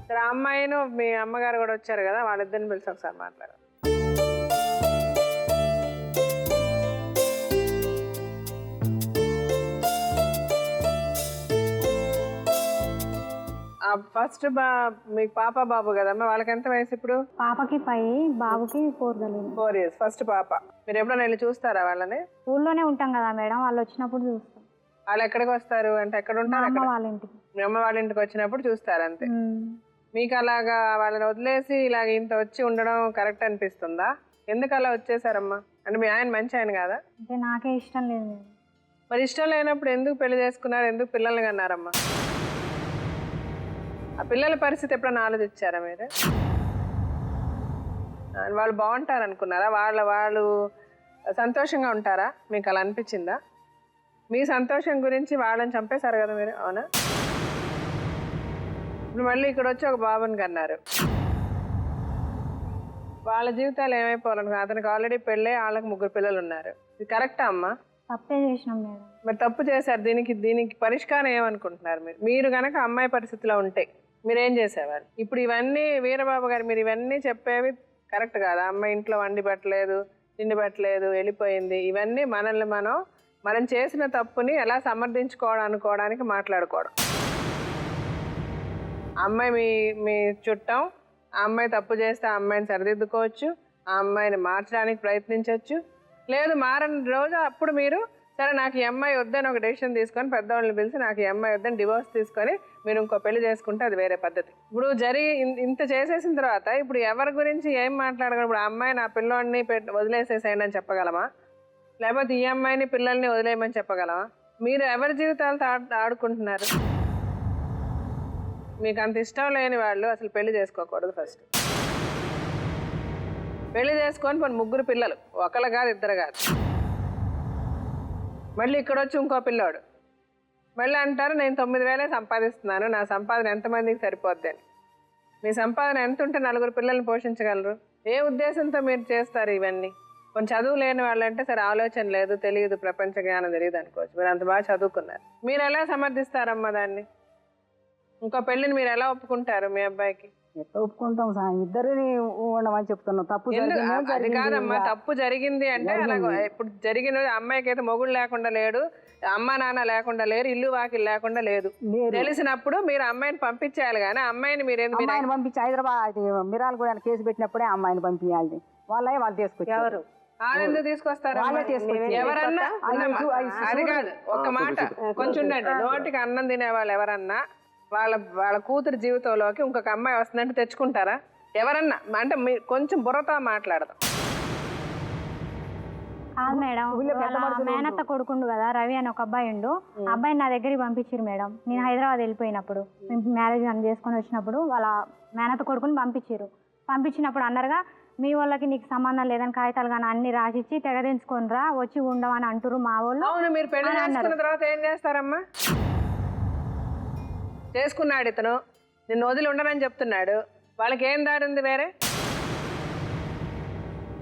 సరే అమ్మాయిను మీ అమ్మగారు కూడా వచ్చారు కదా, వాళ్ళిద్దరిని పిలిచి ఒకసారి మాట్లాడు. ఫస్ట్ మీకు పాప బాబు కదమ్మా, వాళ్ళకి ఎంత వయసు ఇప్పుడు? పాపకి 5, బాబుకి 4 ఇయర్స్. ఫస్ట్ పాప. మీరు ఎప్పుడైనా వెళ్ళి చూస్తారా వాళ్ళని? ఊళ్ళోనే ఉంటాం కదా మేడం, వాళ్ళు వచ్చినప్పుడు చూస్తాం. వాళ్ళు ఎక్కడికి వస్తారు అంటే ఎక్కడ ఉంటారు? అమ్మ వాళ్ళ ఇంటికి. మీ అమ్మ వాళ్ళ ఇంటికి వచ్చినప్పుడు చూస్తారు అంతే. మీకు అలాగా వాళ్ళని వదిలేసి ఇలాగ ఇంత వచ్చి ఉండడం కరెక్ట్ అనిపిస్తుందా? ఎందుకు అలా వచ్చేసారమ్మా? అంటే మీ ఆయన మంచి ఆయన కాదా? అంటే నాకే ఇష్టం లేదు. మరి ఇష్టం లేనప్పుడు ఎందుకు పెళ్లి చేసుకున్నారు, ఎందుకు పిల్లల్ని కన్నారమ్మా? ఆ పిల్లల పరిస్థితి ఎప్పుడైనా ఆలోచించారా మీరు? వాళ్ళు బాగుంటారు అనుకున్నారా? వాళ్ళు సంతోషంగా ఉంటారా? మీకు అలా అనిపించిందా? మీ సంతోషం గురించి వాళ్ళని చంపేశారు కదా మీరు, అవునా? ఇప్పుడు మళ్ళీ ఇక్కడ వచ్చి ఒక బాబుని కన్నారు. వాళ్ళ జీవితాలు ఏమైపోవాలనుకున్నారు? అతనికి ఆల్రెడీ పెళ్ళే, వాళ్ళకి 3 పిల్లలు ఉన్నారు. ఇది కరెక్టా అమ్మా? తప్పే చేసినాం మేడం. మరి తప్పు చేశారు. దీనికి పరిష్కారం ఏమనుకుంటున్నారు మీరు? మీరు కనుక అమ్మాయి పరిస్థితిలో ఉంటే మీరేం చేసేవారు? ఇప్పుడు ఇవన్నీ వీరబాబు గారు మీరు ఇవన్నీ చెప్పేవి కరెక్ట్ కాదా? అమ్మాయి ఇంట్లో వండి పెట్టలేదు, తిండి పెట్టలేదు, వెళ్ళిపోయింది. ఇవన్నీ మనల్ని మనం చేసిన తప్పుని ఎలా సమర్థించుకోవడం అనుకోవడానికి మాట్లాడుకోవడం. అమ్మాయి మీ చుట్టం, ఆ అమ్మాయి తప్పు చేస్తే ఆ అమ్మాయిని సరిదిద్దుకోవచ్చు, ఆ అమ్మాయిని మార్చడానికి ప్రయత్నించవచ్చు. లేదు మారని రోజు అప్పుడు మీరు సరే నాకు ఈ అమ్మాయి వద్దని ఒక డెసిషన్ తీసుకొని పెద్దవాళ్ళని పిలిచి నాకు ఈ అమ్మాయి వద్దని డివోర్స్ తీసుకొని మీరు ఇంకో పెళ్లి చేసుకుంటే అది వేరే పద్ధతి. ఇప్పుడు ఇంత చేసేసిన తర్వాత ఇప్పుడు ఎవరి గురించి ఏం మాట్లాడగలం? ఇప్పుడు ఆ అమ్మాయి నా పిల్లోడిని వదిలేసేసేయండి అని చెప్పగలమా? లేకపోతే ఈ అమ్మాయిని పిల్లల్ని వదిలేయమని చెప్పగలమా? మీరు ఎవరి జీవితాలతో ఆడుకుంటున్నారు? మీకు అంత ఇష్టం లేని వాళ్ళు అసలు పెళ్లి చేసుకోకూడదు. ఫస్ట్ పెళ్లి చేసుకొని 3 పిల్లలు, ఒకళ్ళు కాదు, 2 కాదు. మళ్ళీ ఇక్కడ వచ్చి ఇంకో పిల్లోడు మళ్ళీ అంటారు నేను 9,000 సంపాదిస్తున్నాను, నా సంపాదన ఎంతమందికి సరిపోద్ది అని. మీ సంపాదన ఎంత ఉంటే 4 పిల్లల్ని పోషించగలరు? ఏ ఉద్దేశంతో మీరు చేస్తారు ఇవన్నీ? కొంచెం చదువు లేని వాళ్ళంటే సరే ఆలోచన లేదు, తెలియదు, ప్రపంచ జ్ఞానం తెలియదు అనుకోవచ్చు. మీరు అంత బాగా చదువుకున్నారు. మీరు ఎలా సమర్థిస్తారమ్మా దాన్ని? ఇంకో పెళ్లిని మీరు ఎలా ఒప్పుకుంటారు మీ అబ్బాయికి? ఎట్లా ఒప్పుకుంటాం? ఇద్దరిని ఉండమని చెప్తున్నాం. తప్పు అది కాదమ్మా, తప్పు జరిగింది అంటే అలాగ ఇప్పుడు జరిగిన అమ్మాయికి అయితే మొగుడు లేకుండా లేడు, అమ్మ నాన్న లేకుండా లేరు, ఇల్లు వాకిలు లేకుండా లేదు. తెలిసినప్పుడు మీరు అమ్మాయిని పంపించేయాలి. కానీ అమ్మాయిని అమ్మాయిని పంపించి హైదరాబాద్ మిరాలు కూడా కేసు పెట్టినప్పుడే అమ్మాయిని పంపించాలి. వాళ్ళు తీసుకొచ్చారు. ఎందుకు తీసుకొస్తారు? ఎవరన్నా అది కాదు, ఒక్క మాట కొంచెం ఉండండి. నోటికి అన్నం తినే వాళ్ళు ఎవరన్నా వాళ్ళ కూతురు జీవితంలోకి ఇంకొక అమ్మాయి వస్తుందంటే తెచ్చుకుంటారా? ఎవరన్నా? అంటే మీరు కొంచెం బుర్రతో మాట్లాడదాం. కాదు మేడం, మేనత్త కొడుకుండు కదా రవి అని ఒక అబ్బాయి ఉండు, అబ్బాయిని నా దగ్గరికి పంపించారు మేడం. నేను హైదరాబాద్ వెళ్ళిపోయినప్పుడు మేము మ్యారేజ్ అని చేసుకొని వచ్చినప్పుడు వాళ్ళ మేనత్త కొడుకుని పంపించినప్పుడు అన్నారుగా మీ వాళ్ళకి నీకు సంబంధం లేదని కాగితాలు కానీ అన్ని రాసిచ్చి తెగదించుకొని రా వచ్చి ఉండమని అంటారు మా వాళ్ళు. అవును, మీరు పెళ్లి చేసుకున్న తర్వాత ఏం చేస్తారమ్మా? చేసుకున్నాడు ఇతను, నిన్ను వదిలి ఉండనని చెప్తున్నాడు. వాళ్ళకి ఏం దారి ఉంది వేరే?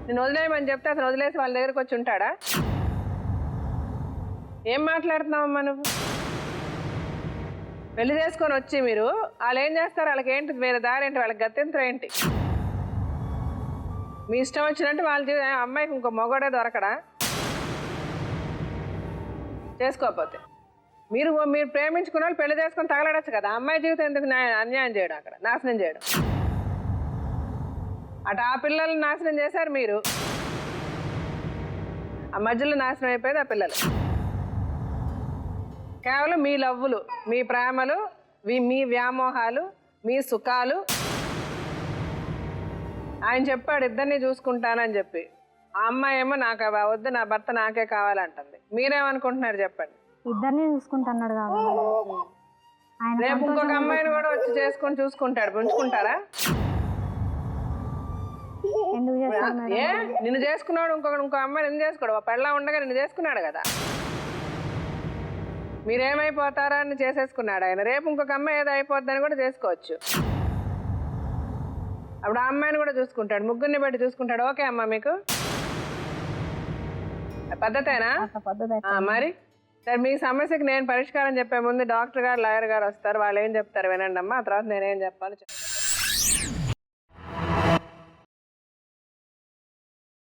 నిన్ను వదిలేయమని చెప్తే అతను వదిలేసి వాళ్ళ దగ్గరకు వచ్చి ఉంటాడా? ఏం మాట్లాడుతున్నావమ్మా నువ్వు? పెళ్లి చేసుకొని వచ్చి మీరు వాళ్ళు ఏం చేస్తారు? వాళ్ళకి ఏంటి వేరే దారి ఏంటి? వాళ్ళకి గత్యంతరం ఏంటి? మీ ఇష్టం వచ్చినట్టు వాళ్ళ అమ్మాయికి ఇంకో మొగడే దొరకడా? చేసుకోకపోతే మీరు ప్రేమించుకున్న వాళ్ళు పెళ్లి చేసుకొని తగలడచ్చు కదా. అమ్మాయి జీవితం ఎందుకు అన్యాయం చేయడం, అక్కడ నాశనం చేయడం? అటు ఆ పిల్లల్ని నాశనం చేశారు మీరు, ఆ మధ్యలో నాశనం అయిపోయేది ఆ పిల్లలు. కేవలం మీ లవ్వులు, మీ ప్రేమలు, మీ వ్యామోహాలు, మీ సుఖాలు. ఆయన చెప్పాడు ఇద్దరిని చూసుకుంటానని చెప్పి, ఆ అమ్మాయి ఏమో నాకు వద్దు, నా భర్త నాకే కావాలంటుంది. మీరేమనుకుంటున్నారు చెప్పండి? ఇద్దరిని చూసుకుంటున్నాడు కాబట్టి రేపు ఇంకొక అమ్మాయిని కూడా వచ్చి చేసుకొని చూసుకుంటాడు, ఉంచుకుంటారా? నిన్ను చేసుకున్నాడు ఇంకో అమ్మాయిని ఎందుకు చేసుకోడు? పెళ్ళ ఉండగా నిన్ను చేసుకున్నాడు కదా. మీరేమైపోతారా అని చేసేసుకున్నాడు ఆయన. రేపు ఇంకొక అమ్మాయి ఏదో అయిపోద్దని కూడా చేసుకోవచ్చు. అప్పుడు ఆ అమ్మాయిని కూడా చూసుకుంటాడు, 3 బట్టి చూసుకుంటాడు. ఓకే అమ్మా, మీకు పద్ధతేనా? మరి సరే, మీ సమస్యకి నేను పరిష్కారం చెప్పే ముందు డాక్టర్ గారు, లాయర్ గారు వస్తారు. వాళ్ళు ఏం చెప్తారు వినండి అమ్మా, ఆ తర్వాత నేనేం చెప్పాలి.